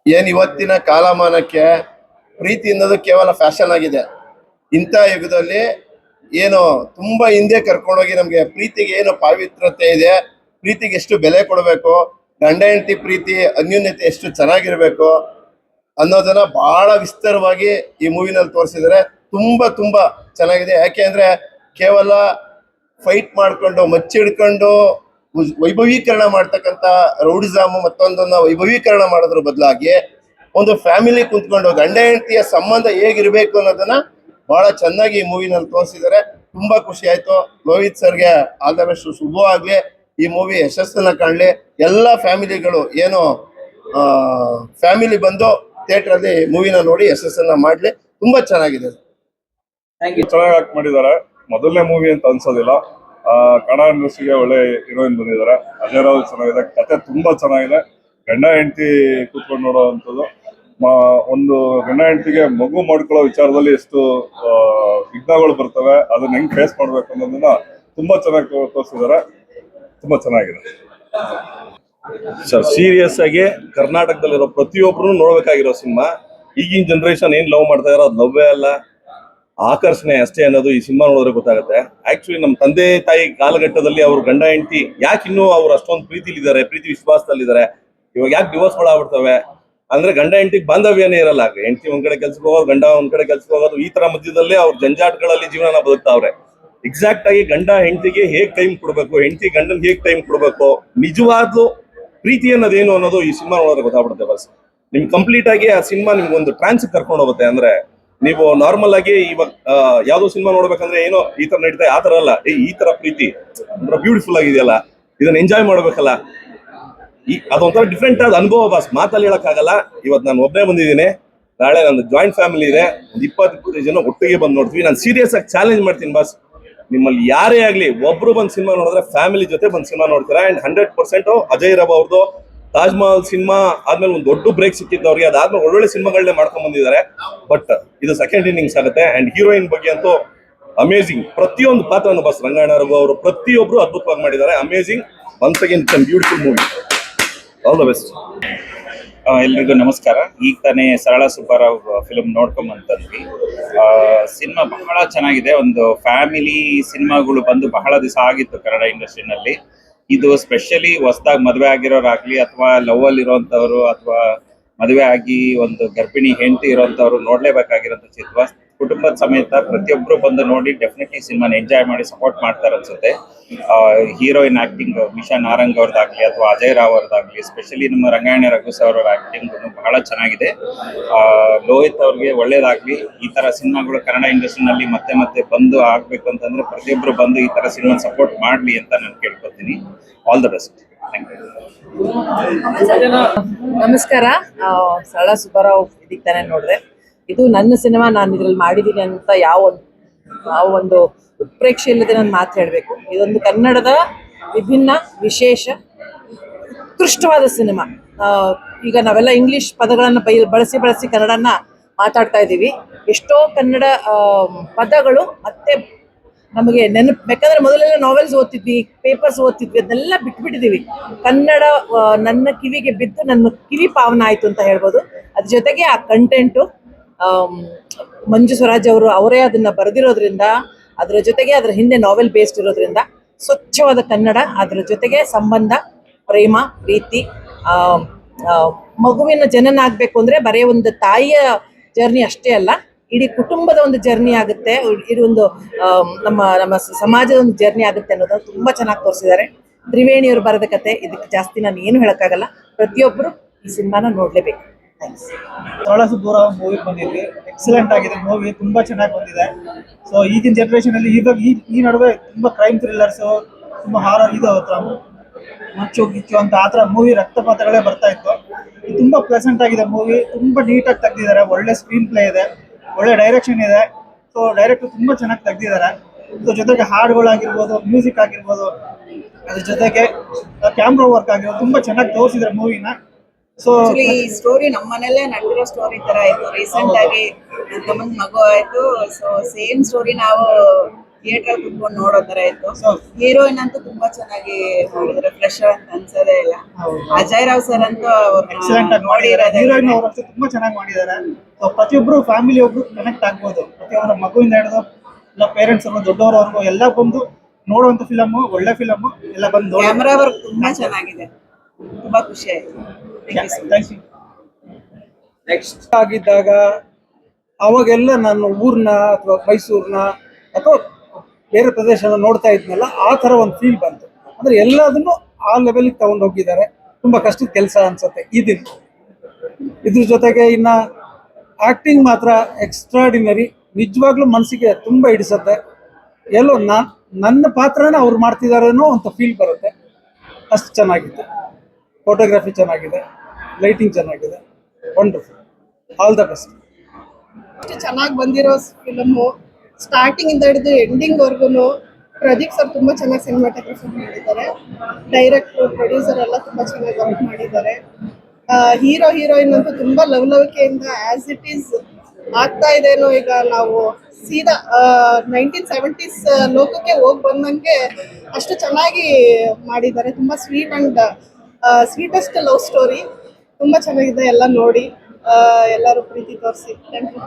ಏನ್ ಇವತ್ತಿನ ಕಾಲಮಾನಕ್ಕೆ ಪ್ರೀತಿ ಅನ್ನೋದು ಕೇವಲ ಫ್ಯಾಷನ್ ಆಗಿದೆ. ಇಂಥ ಯುಗದಲ್ಲಿ ಏನು ತುಂಬಾ ಹಿಂದೆ ಕರ್ಕೊಂಡೋಗಿ ನಮ್ಗೆ ಪ್ರೀತಿಗೆ ಏನು ಪಾವಿತ್ರತೆ ಇದೆ, ಪ್ರೀತಿಗೆ ಎಷ್ಟು ಬೆಲೆ ಕೊಡಬೇಕು, ಗಂಡ ಹೆಂಡತಿ ಪ್ರೀತಿ ಅನ್ಯೂನ್ಯತೆ ಎಷ್ಟು ಚೆನ್ನಾಗಿರ್ಬೇಕು ಅನ್ನೋದನ್ನ ಬಹಳ ವಿಸ್ತಾರವಾಗಿ ಈ ಮೂವಿನಲ್ಲಿ ತೋರಿಸಿದರೆ ತುಂಬಾ ತುಂಬಾ ಚೆನ್ನಾಗಿದೆ. ಯಾಕೆ ಅಂದ್ರೆ ಕೇವಲ ಫೈಟ್ ಮಾಡ್ಕೊಂಡು ಮಚ್ಚಿಡ್ಕೊಂಡು ವೈಭವೀಕರಣ ಮಾಡ್ತಕ್ಕಂಥ ರೌಡಿಸಮ್ ಮತ್ತೊಂದನ್ನ ವೈಭವೀಕರಣ ಮಾಡೋದ್ರ ಬದಲಾಗಿ ಒಂದು ಫ್ಯಾಮಿಲಿ ಕುಂತ್ಕೊಂಡು ಗಂಡ ಹೆಂಡತಿಯ ಸಂಬಂಧ ಹೇಗಿರ್ಬೇಕು ಅನ್ನೋದನ್ನ ಬಹಳ ಚೆನ್ನಾಗಿ ಈ ಮೂವಿನಲ್ಲಿ ತೋರಿಸಿದ್ದಾರೆ. ತುಂಬಾ ಖುಷಿ ಆಯ್ತು. ಲೋಹಿತ್ ಸರ್ಗೆ ಆಲ್ ದ ಬೆಸ್ಟ್, ಶುಭವಾಗ್ಲಿ. ಈ ಮೂವಿ ಯಶಸ್ಸನ್ನ ಕಾಣಲಿ. ಎಲ್ಲ ಫ್ಯಾಮಿಲಿಗಳು ಏನು ಫ್ಯಾಮಿಲಿ ಬಂದು ಥಿಯೇಟರ್ ಅಲ್ಲಿ ಮೂವಿನ ನೋಡಿ ಯಶಸ್ಸನ್ನ ಮಾಡ್ಲಿ. ತುಂಬಾ ಚೆನ್ನಾಗಿದೆ. ಚೆನ್ನಾಗಿ ಆಕ್ಟ್ ಮಾಡಿದ್ದಾರೆ. ಮೊದಲನೇ ಮೂವಿ ಅಂತ ಅನ್ಸೋದಿಲ್ಲ. ಕನ್ನಡ ಇಂಡಸ್ಟ್ರಿಗೆ ಒಳ್ಳೆ ಹೀರೋಯಿನ್ ಬಂದಿದ್ದಾರೆ. ಅಜಯ್ ರಾವ್ ಚೆನ್ನಾಗಿದೆ. ಕತೆ ತುಂಬಾ ಚೆನ್ನಾಗಿದೆ. ಗಂಡ ಹೆಂಡತಿ ಕೂತ್ಕೊಂಡು ನೋಡೋವಂಥದ್ದು. ಒಂದು ಗಂಡ ಹೆಂಡತಿಗೆ ಮಗು ಮಾಡ್ಕೊಳ್ಳೋ ವಿಚಾರದಲ್ಲಿ ಎಷ್ಟು ವಿಘ್ನಗಳು ಬರ್ತವೆ, ಅದನ್ನ ಹೆಂಗ್ ಫೇಸ್ ಮಾಡ್ಬೇಕು ಅನ್ನೋದನ್ನ ತುಂಬಾ ಚೆನ್ನಾಗಿ ತೋರಿಸಿದ್ದಾರೆ. ತುಂಬಾ ಚೆನ್ನಾಗಿದೆ ಸರ್. ಸೀರಿಯಸ್ ಆಗಿ ಕರ್ನಾಟಕದಲ್ಲಿರೋ ಪ್ರತಿಯೊಬ್ರು ನೋಡ್ಬೇಕಾಗಿರೋ ಸಿನಿಮಾ. ಈಗಿನ ಜನರೇಷನ್ ಏನ್ ಲವ್ ಮಾಡ್ತಾ ಇರೋ ಅದು ಲವ್ವೇ ಅಲ್ಲ, ಆಕರ್ಷಣೆ ಅಷ್ಟೇ ಅನ್ನೋದು ಈ ಸಿನಿಮಾ ನೋಡಿದ್ರೆ ಗೊತ್ತಾಗುತ್ತೆ. ಆಕ್ಚುಲಿ ನಮ್ಮ ತಂದೆ ತಾಯಿ ಕಾಲಘಟ್ಟದಲ್ಲಿ ಅವ್ರ ಗಂಡ ಹೆಂಡತಿ ಯಾಕೆ ಇನ್ನೂ ಅವ್ರು ಅಷ್ಟೊಂದು ಪ್ರೀತಿಲಿದ್ದಾರೆ, ಪ್ರೀತಿ ವಿಶ್ವಾಸದಲ್ಲಿದ್ದಾರೆ. ಇವಾಗ ಯಾಕೆ ಡಿವೋರ್ಸ್ಗಳಾಗ್ಬಿಡ್ತವೆ ಅಂದ್ರೆ ಗಂಡ ಹೆಂಡತಿಗೆ ಬಾಂಧವ್ಯನೇ ಇರಲ್ಲ. ಹೆಂಡತಿ ಒಂದ್ ಕಡೆ ಕೆಲ್ಸಕ್ಕೆ ಹೋಗೋದು, ಗಂಡ ಒಂದ್ ಕಡೆ ಕೆಲ್ಸಕ್ಕೆ ಹೋಗೋದು, ಈ ತರ ಮಧ್ಯದಲ್ಲೇ ಅವ್ರ ಜಂಜಾಟಗಳಲ್ಲಿ ಜೀವನ ಬದುಕ್ತಾವ್ರೆ. ಎಕ್ಸಾಕ್ಟ್ ಆಗಿ ಗಂಡ ಹೆಂಡತಿಗೆ ಹೇಗ್ ಟೈಮ್ ಕೊಡ್ಬೇಕು, ಹೆಂಡತಿ ಗಂಡನ್ ಹೇಗ್ ಟೈಮ್ ಕೊಡ್ಬೇಕು, ನಿಜವಾದ್ಲು ಪ್ರೀತಿ ಅನ್ನೋದೇನು ಅನ್ನೋದು ಈ ಸಿನಿಮಾ ನೋಡಿದ್ರೆ ಗೊತ್ತಾಗ್ಬಿಡುತ್ತೆ. ಬಸ್ ನಿಮ್ಗೆ ಕಂಪ್ಲೀಟ್ ಆಗಿ ಆ ಸಿನಿಮಾ ನಿಮ್ಗೆ ಒಂದು ಟ್ರಾನ್ಸ್ ಕರ್ಕೊಂಡು ಹೋಗುತ್ತೆ. ಅಂದ್ರೆ ನೀವು ನಾರ್ಮಲ್ ಆಗಿ ಇವಾಗ ಯಾವ್ದೋ ಸಿನಿಮಾ ನೋಡ್ಬೇಕಂದ್ರೆ ಏನೋ ಈ ತರ ನಡೀತಾ ಆ ತರ ಅಲ್ಲ. ಈ ತರ ಪ್ರೀತಿ ಅಂದ್ರೆ ಬ್ಯೂಟಿಫುಲ್ ಆಗಿದೆಯಲ್ಲ, ಇದನ್ನ ಎಂಜಾಯ್ ಮಾಡ್ಬೇಕಲ್ಲ. ಅದೊಂಥರ ಡಿಫ್ರೆಂಟ್ ಆದ ಅನುಭವ ಬಾಸ್, ಮಾತಲ್ಲಿ ಹೇಳಕ್ಕಾಗಲ್ಲ. ಇವತ್ತು ನಾನು ಒಬ್ಬನೇ ಬಂದಿದ್ದೀನಿ, ನಾಳೆ ನಂದು ಜಾಯಿಂಟ್ ಫ್ಯಾಮಿಲಿ ಇದೆ, ಒಂದು 20-25 ಜನ ಒಟ್ಟಿಗೆ ಬಂದು ನೋಡ್ತೀವಿ. ನಾನು ಸೀರಿಯಸ್ ಆಗಿ ಚಾಲೆಂಜ್ ಮಾಡ್ತೀನಿ ಬಾಸ್, ನಿಮ್ಮಲ್ಲಿ ಯಾರೇ ಆಗ್ಲಿ ಒಬ್ರು ಬಂದು ಸಿನಿಮಾ ನೋಡಿದ್ರೆ ಫ್ಯಾಮಿಲಿ ಜೊತೆ ಬಂದು ಸಿನಿಮಾ ನೋಡ್ತೀರಾ. ಅಂಡ್ 100% ಅಜಯ್ ರಾವ್ ಅವ್ರದ್ದು ತಾಜ್ ಮಹಲ್ ಸಿನಿಮಾ ಆದ್ಮೇಲೆ ಒಂದು ದೊಡ್ಡ ಬ್ರೇಕ್ ಸಿಕ್ಕಿತ್ತು ಅವ್ರಿಗೆ. ಅದಾದ್ಮೇಲೆ ಒಳ್ಳೊಳ್ಳೆ ಸಿನಿಮಾಗಳನ್ನೇ ಮಾಡ್ಕೊಂಡ್ ಬಂದಿದ್ದಾರೆ. ಬಟ್ ಇದು ಸೆಕೆಂಡ್ ಇನ್ನಿಂಗ್ಸ್ ಆಗುತ್ತೆ. ಅಂಡ್ ಹೀರೋಯಿನ್ ಬಗ್ಗೆ ಅಂತೂ ಅಮೇಸಿಂಗ್. ಪ್ರತಿಯೊಂದು ಪಾತ್ರವನ್ನು ಬಸ್ ರಂಗಾಯಣ ರಘು ಅವರು ಪ್ರತಿಯೊಬ್ರು ಅದ್ಭುತವಾಗಿ ಮಾಡಿದ್ದಾರೆ. Amazing. Once again it's beautiful movie. All the best. ಎಲ್ರಿಗೂ ನಮಸ್ಕಾರ. ಈಗ ತಾನೇ ಸರಳ ಸುಬ್ಬಾರಾವ್ ಫಿಲ್ಮ್ ನೋಡ್ಕೊಂಬಂತಂದ್ವಿ. ಸಿನಿಮಾ ಬಹಳ ಚೆನ್ನಾಗಿದೆ. ಒಂದು ಫ್ಯಾಮಿಲಿ ಸಿನಿಮಾಗಳು ಬಂದು ಬಹಳ ದಿವಸ ಆಗಿತ್ತು ಕನ್ನಡ ಇಂಡಸ್ಟ್ರಿನಲ್ಲಿ. ಇದು ಸ್ಪೆಷಲಿ ಹೊಸದಾಗಿ ಮದುವೆ ಆಗಿರೋರಾಗ್ಲಿ ಅಥವಾ ಲವ್ ಅಲ್ಲಿ ಇರೋಂಥವ್ರು ಅಥವಾ ಮದುವೆ ಆಗಿ ಒಂದು ಗರ್ಭಿಣಿ ಹೆಂಡತಿ ಇರೋಂಥವ್ರು ನೋಡ್ಲೇಬೇಕಾಗಿರೋಂಥ ಚಿತ್ರ. ಕುಟುಂಬದ ಸಮೇತ ಪ್ರತಿಯೊಬ್ಬರು ಬಂದು ನೋಡಿ ಡೆಫಿನೆಟ್ಲಿ ಸಿನಿಮಾನ ಎಂಜಾಯ್ ಮಾಡಿ ಸಪೋರ್ಟ್ ಮಾಡ್ತಾರೆ ಅನ್ಸುತ್ತೆ. ಹೀರೋಯಿನ್ ಆಕ್ಟಿಂಗ್ ಮಿಶಾ ನಾರಂಗ್ ಅವ್ರದ್ದಾಗ್ಲಿ ಅಥವಾ ಅಜಯ್ ರಾವ್ ಅವ್ರದ್ದಾಗ್ಲಿ, ಸ್ಪೆಷಲಿ ನಮ್ಮ ರಂಗಾಯಣ ರಘು ಸರ್ ಅವರ ಆಕ್ಟಿಂಗ್ ಬಹಳ ಚೆನ್ನಾಗಿದೆ. ಲೋಹಿತ್ ಅವ್ರಿಗೆ ಒಳ್ಳೇದಾಗ್ಲಿ. ಈ ತರ ಸಿನಿಮಾಗಳು ಕನ್ನಡ ಇಂಡಸ್ಟ್ರಿನಲ್ಲಿ ಮತ್ತೆ ಮತ್ತೆ ಬಂದು ಆಗ್ಬೇಕು ಅಂತಂದ್ರೆ ಪ್ರತಿಯೊಬ್ಬರು ಬಂದು ಈ ತರ ಸಿನಿಮಾ ಸಪೋರ್ಟ್ ಮಾಡ್ಲಿ ಅಂತ ನಾನು ಕೇಳ್ಕೊತೀನಿ. All the best. Thank you. ನಮಸ್ಕಾರ. ಸರಳ ಸುಬ್ಬಾರಾವ್ ಇದೀಗ ತಾನೇ ನೋಡಿದೆ. ಇದು ನನ್ನ ಸಿನಿಮಾ, ನಾನು ಇದ್ರಲ್ಲಿ ಮಾಡಿದ್ದೀನಿ ಅಂತ ಯಾವ ಒಂದು ಉತ್ಪ್ರೇಕ್ಷೆ ಇಲ್ಲದೆ ನಾನು ಮಾತು ಹೇಳಬೇಕು. ಇದೊಂದು ಕನ್ನಡದ ವಿಭಿನ್ನ, ವಿಶೇಷ, ಉತ್ಕೃಷ್ಟವಾದ ಸಿನಿಮಾ. ಈಗ ನಾವೆಲ್ಲ ಇಂಗ್ಲಿಷ್ ಪದಗಳನ್ನು ಬಳಸಿ ಕನ್ನಡನ ಮಾತಾಡ್ತಾ ಇದ್ದೀವಿ. ಎಷ್ಟೋ ಕನ್ನಡ ಪದಗಳು ಮತ್ತೆ ನಮಗೆ ಬೇಕಾದ್ರೆ ಮೊದಲೆಲ್ಲ ನಾವೆಲ್ಸ್ ಓದ್ತಿದ್ವಿ, ಪೇಪರ್ಸ್ ಓದ್ತಿದ್ವಿ, ಅದನ್ನೆಲ್ಲ ಬಿಟ್ಬಿಟ್ಟಿದ್ದೀವಿ. ಕನ್ನಡ ನನ್ನ ಕಿವಿಗೆ ಬಿದ್ದು ನನ್ನ ಕಿವಿ ಪಾವನ ಆಯಿತು ಅಂತ ಹೇಳ್ಬೋದು. ಅದ್ರ ಜೊತೆಗೆ ಆ ಕಂಟೆಂಟು ಮಂಜು ಸ್ವರಾಜ್ ಅವರೇ ಅದನ್ನ ಬರೆದಿರೋದ್ರಿಂದ, ಅದರ ಜೊತೆಗೆ ಅದರ ಹಿಂದೆ ನಾವೆಲ್ ಬೇಸ್ಡ್ ಇರೋದ್ರಿಂದ ಸ್ವಚ್ಛವಾದ ಕನ್ನಡ, ಅದರ ಜೊತೆಗೆ ಸಂಬಂಧ, ಪ್ರೇಮ, ಪ್ರೀತಿ. ಮಗುವಿನ ಜನನ ಆಗಬೇಕು ಅಂದರೆ ಬರೀ ಒಂದು ತಾಯಿಯ ಜರ್ನಿ ಅಷ್ಟೇ ಅಲ್ಲ, ಇಡೀ ಕುಟುಂಬದ ಒಂದು ಜರ್ನಿ ಆಗುತ್ತೆ. ಇದೊಂದು ನಮ್ಮ ಸಮಾಜದ ಒಂದು ಜರ್ನಿ ಆಗುತ್ತೆ ಅನ್ನೋದನ್ನು ತುಂಬ ಚೆನ್ನಾಗಿ ತೋರಿಸಿದ್ದಾರೆ. ತ್ರಿವೇಣಿಯವರು ಬರೆದ ಕತೆ. ಇದಕ್ಕೆ ಜಾಸ್ತಿ ನಾನು ಏನು ಹೇಳೋಕ್ಕಾಗಲ್ಲ. ಪ್ರತಿಯೊಬ್ಬರು ಈ ಸಿನಿಮಾನ ನೋಡಲೇಬೇಕು. ಸರಳ ಸುಬ್ಬಾರಾವ್ ಮೂವಿ ಬಂದಿದ್ವಿ. ಎಕ್ಸಲೆಂಟ್ ಆಗಿದೆ ಮೂವಿ, ತುಂಬಾ ಚೆನ್ನಾಗಿ ಬಂದಿದೆ. ಸೊ ಈಗಿನ ಜನರೇಷನ್ ಅಲ್ಲಿ ಇವಾಗ ಈ ನಡುವೆ ತುಂಬಾ ಕ್ರೈಮ್ ಥ್ರಿಲ್ಲರ್ಸ್, ತುಂಬಾ ಹಾರರ್, ಇದು ಮಚ್ಚು ಗಿಚ್ಚು ಅಂತ ಆ ಥರ ಮೂವಿ, ರಕ್ತಪಾತಗಳೇ ಬರ್ತಾ ಇತ್ತು. ಇದು ತುಂಬಾ ಪ್ಲೆಸೆಂಟ್ ಆಗಿದೆ ಮೂವಿ. ತುಂಬಾ ನೀಟಾಗಿ ತೆಗ್ದಿದ್ದಾರೆ. ಒಳ್ಳೆ ಸ್ಕ್ರೀನ್ ಪ್ಲೇ ಇದೆ, ಒಳ್ಳೆ ಡೈರೆಕ್ಷನ್ ಇದೆ. ಸೊ ಡೈರೆಕ್ಟರ್ ತುಂಬಾ ಚೆನ್ನಾಗಿ ತೆಗ್ದಿದ್ದಾರೆ. ಸೊ ಜೊತೆಗೆ ಹಾಡುಗಳಾಗಿರ್ಬೋದು, ಮ್ಯೂಸಿಕ್ ಆಗಿರ್ಬೋದು, ಅದ್ರ ಜೊತೆಗೆ ಕ್ಯಾಮ್ರಾ ವರ್ಕ್ ಆಗಿರ್ಬೋದು, ತುಂಬಾ ಚೆನ್ನಾಗಿ ತೋರಿಸಿದ್ದಾರೆ ಮೂವಿನ. ಸೊ ಸ್ಟೋರಿ ನಮ್ಮ ಮನೆಯಲ್ಲೇ ನಡೆದಿರೋ ಸ್ಟೋರಿ ತರ ಆಯ್ತು. ರೀಸೆಂಟ್ ಆಗಿ ನಮ್ಮನ್ ಮಗು ಆಯ್ತು. ಸೊ ಸೇಮ್ ಸ್ಟೋರಿ ನಾವು ಥಿಯೇಟರ್ ಕುತ್ಕೊಂಡು ನೋಡೋ ತರ ಇತ್ತು. ಹೀರೋಯಿನ್ ಅಂತೂ ತುಂಬಾ ಚೆನ್ನಾಗಿ ಮಾಡಿದ್ರೆ, ಫ್ರೆಶರ್ ಅಂತ ಅನ್ಸೋದೇ ಇಲ್ಲ. ಅಜಯ್ ರಾವ್ ಸರ್ ಅಂತೂ ಎಕ್ಸಲೆಂಟ್ ಆಗಿ ಮಾಡಿದ್ದಾರೆ. ಹೀರೋಯಿನ್ ಅವರು ತುಂಬಾ ಚೆನ್ನಾಗಿ ಮಾಡಿದ್ದಾರೆ. ಸೊ ಪ್ರತಿಯೊಬ್ರು ಫ್ಯಾಮಿಲಿ ಒಬ್ರು ಕನೆಕ್ಟ್ ಆಗ್ಬೋದು. ಪ್ರತಿಯೊಬ್ಬರ ಮಗುವಿಂದ ಹಿಡಿದು ಎಲ್ಲ ಪೇರೆಂಟ್ಸ್ ಅವರು ದೊಡ್ಡವರವರೆಗೂ ಎಲ್ಲ ಬಂದು ನೋಡುವಂತ ಫಿಲಮ್, ಒಳ್ಳೆ ಫಿಲಮ್. ಎಲ್ಲ ಬಂದು ನೋಡಿ. ಕ್ಯಾಮರಾ ವರ್ಕ್ ತುಂಬಾ ಚೆನ್ನಾಗಿದೆ, ತುಂಬಾ ಖುಷಿ ಆಯ್ತು. Thank you. ನೆಕ್ಸ್ಟ್ ಆಗಿದ್ದಾಗ ಅವಾಗೆಲ್ಲ ನಾನು ಊರ್ನ ಅಥವಾ ಮೈಸೂರ್ನ ಅಥವಾ ಬೇರೆ ಪ್ರದೇಶನ ನೋಡ್ತಾ ಇದ್ನಲ್ಲ, ಆ ಥರ ಒಂದು ಫೀಲ್ ಬಂತು. ಅಂದರೆ ಎಲ್ಲದನ್ನು ಆ ಲೆವೆಲ್ಗೆ ತಗೊಂಡು ಹೋಗಿದ್ದಾರೆ. ತುಂಬ ಕಷ್ಟದ ಕೆಲಸ ಅನ್ಸುತ್ತೆ ಈ ದಿನ. ಇದ್ರ ಜೊತೆಗೆ ಇನ್ನು ಆ್ಯಕ್ಟಿಂಗ್ ಮಾತ್ರ ಎಕ್ಸ್ಟ್ರಾಡಿನರಿ. ನಿಜವಾಗ್ಲೂ ಮನಸ್ಸಿಗೆ ತುಂಬ ಹಿಡಿಸುತ್ತೆ. ಎಲ್ಲೋ ನನ್ನ ಪಾತ್ರನ ಅವ್ರು ಮಾಡ್ತಿದ್ದಾರೇನೋ ಅಂತ ಫೀಲ್ ಬರುತ್ತೆ. ಅಷ್ಟು ಚೆನ್ನಾಗಿತ್ತು. ಫೋಟೋಗ್ರಫಿ ಚೆನ್ನಾಗಿದೆ, ಲೈಟಿಂಗ್ ಚೆನ್ನಾಗಿದೆ. ವಂಡರ್ಫುಲ್. All the best. ಅಷ್ಟು ಚೆನ್ನಾಗಿ ಬಂದಿರೋ ಫಿಲಮ್ಮು, ಸ್ಟಾರ್ಟಿಂಗ್ ಇಂದ ಹಿಡಿದು ಎಂಡಿಂಗ್ ವರ್ಗು. ಪ್ರದೀಪ್ ಸರ್ ತುಂಬಾ ಚೆನ್ನಾಗಿ ಸಿನಿಮಾಟೋಗ್ರಫಿ ಮಾಡಿದ್ದಾರೆ. ಡೈರೆಕ್ಟರ್, ಪ್ರೊಡ್ಯೂಸರ್ ಎಲ್ಲ ತುಂಬಾ ಚೆನ್ನಾಗಿ ವರ್ಕ್ ಮಾಡಿದ್ದಾರೆ. ಹೀರೋ ಹೀರೋಯಿನ್ ಅಂತೂ ತುಂಬಾ ಲವಲವಿಕೆಯಿಂದ ಆಸ್ ಇಟ್ ಈಸ್ ಆಗ್ತಾ ಇದೇನೋ. ಈಗ ನಾವು ಸೀದಾ 1970s ಲೋಕಕ್ಕೆ ಹೋಗಿ ಬಂದಂಗೆ ಅಷ್ಟು ಚೆನ್ನಾಗಿ ಮಾಡಿದ್ದಾರೆ. ತುಂಬಾ sweet and sweetest love story. ತುಂಬಾ ಚೆನ್ನಾಗಿದೆ. ಎಲ್ಲ ನೋಡಿ ಎಲ್ಲರೂ ಪ್ರೀತಿ ತೋರಿಸಿ. Thank you.